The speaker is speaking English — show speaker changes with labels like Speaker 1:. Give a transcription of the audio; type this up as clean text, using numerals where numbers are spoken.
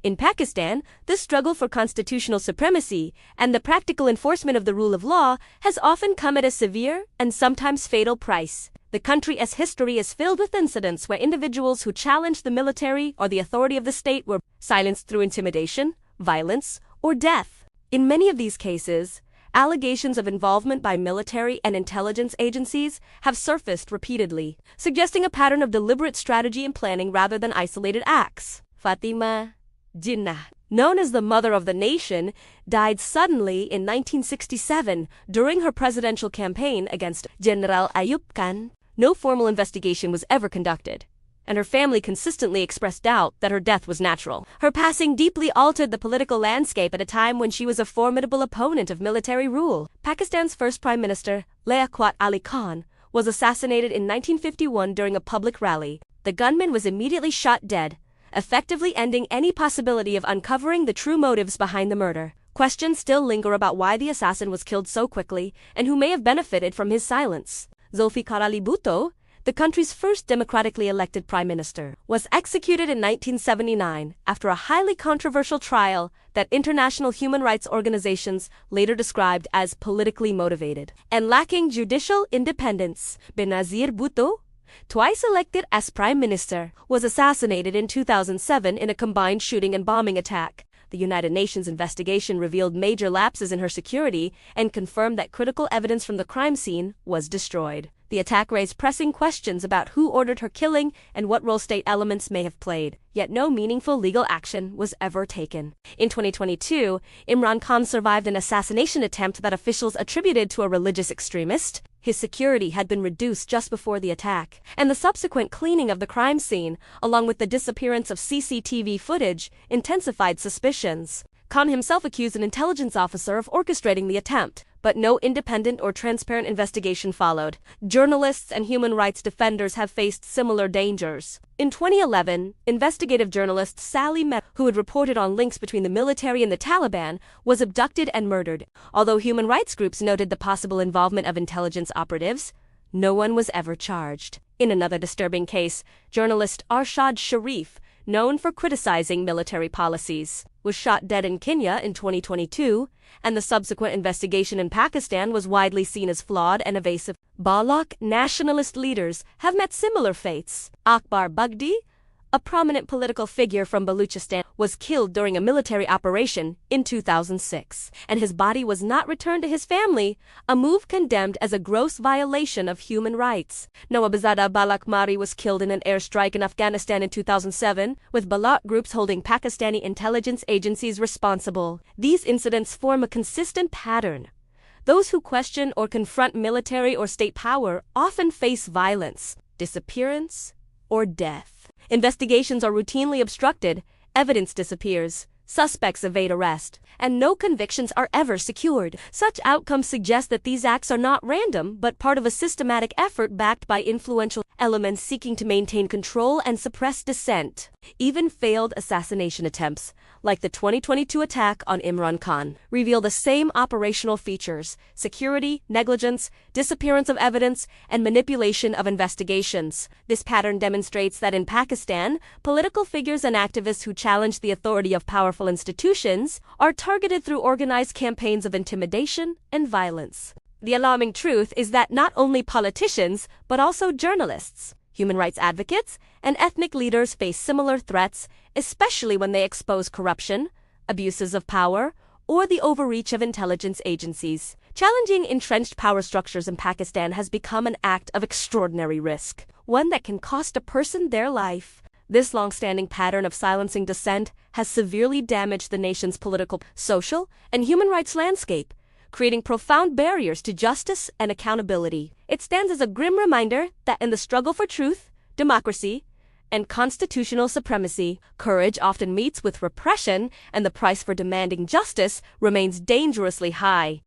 Speaker 1: In Pakistan, the struggle for constitutional supremacy and the practical enforcement of the rule of law has often come at a severe and sometimes fatal price. The country's history is filled with incidents where individuals who challenged the military or the authority of the state were silenced through intimidation, violence, or death. In many of these cases, allegations of involvement by military and intelligence agencies have surfaced repeatedly, suggesting a pattern of deliberate strategy and planning rather than isolated acts. Fatima Jinnah, known as the Mother of the Nation, died suddenly in 1967 during her presidential campaign against General Ayub Khan. No formal investigation was ever conducted, and her family consistently expressed doubt that her death was natural. Her passing deeply altered the political landscape at a time when she was a formidable opponent of military rule. Pakistan's first Prime Minister, Liaquat Ali Khan, was assassinated in 1951 during a public rally. The gunman was immediately shot dead, effectively ending any possibility of uncovering the true motives behind the murder. Questions still linger about why the assassin was killed so quickly and who may have benefited from his silence. Zulfikar Ali Bhutto, the country's first democratically elected prime minister, was executed in 1979 after a highly controversial trial that international human rights organizations later described as politically motivated and lacking judicial independence. Benazir Bhutto, twice elected as prime minister, was assassinated in 2007 in a combined shooting and bombing attack. The United Nations investigation revealed major lapses in her security and confirmed that critical evidence from the crime scene was destroyed. The attack raised pressing questions about who ordered her killing and what role state elements may have played, yet no meaningful legal action was ever taken. In 2022, Imran Khan survived an assassination attempt that officials attributed to a religious extremist. His security had been reduced just before the attack, and the subsequent cleaning of the crime scene, along with the disappearance of CCTV footage, intensified suspicions. Khan himself accused an intelligence officer of orchestrating the attempt, but no independent or transparent investigation followed. Journalists and human rights defenders have faced similar dangers. In 2011, investigative journalist Sally Mehta, who had reported on links between the military and the Taliban, was abducted and murdered. Although human rights groups noted the possible involvement of intelligence operatives, no one was ever charged. In another disturbing case, journalist Arshad Sharif, known for criticizing military policies, was shot dead in Kenya in 2022, and the subsequent investigation in Pakistan was widely seen as flawed and evasive. Baloch nationalist leaders have met similar fates. Akbar Bugti, a prominent political figure from Baluchistan, was killed during a military operation in 2006, and his body was not returned to his family, a move condemned as a gross violation of human rights. Nawabzada Balakmari was killed in an airstrike in Afghanistan in 2007, with Baloch groups holding Pakistani intelligence agencies responsible. These incidents form a consistent pattern. Those who question or confront military or state power often face violence, disappearance, or death. Investigations are routinely obstructed, evidence disappears, suspects evade arrest, and no convictions are ever secured. Such outcomes suggest that these acts are not random, but part of a systematic effort backed by influential elements seeking to maintain control and suppress dissent. Even failed assassination attempts, like the 2022 attack on Imran Khan, reveal the same operational features: security, negligence, disappearance of evidence, and manipulation of investigations. This pattern demonstrates that in Pakistan, political figures and activists who challenge the authority of powerful institutions are targeted through organized campaigns of intimidation and violence. The alarming truth is that not only politicians, but also journalists, human rights advocates, and ethnic leaders face similar threats, especially when they expose corruption, abuses of power, or the overreach of intelligence agencies. Challenging entrenched power structures in Pakistan has become an act of extraordinary risk, one that can cost a person their life. This long-standing pattern of silencing dissent has severely damaged the nation's political, social, and human rights landscape, creating profound barriers to justice and accountability. It stands as a grim reminder that in the struggle for truth, democracy, and constitutional supremacy, courage often meets with repression, and the price for demanding justice remains dangerously high.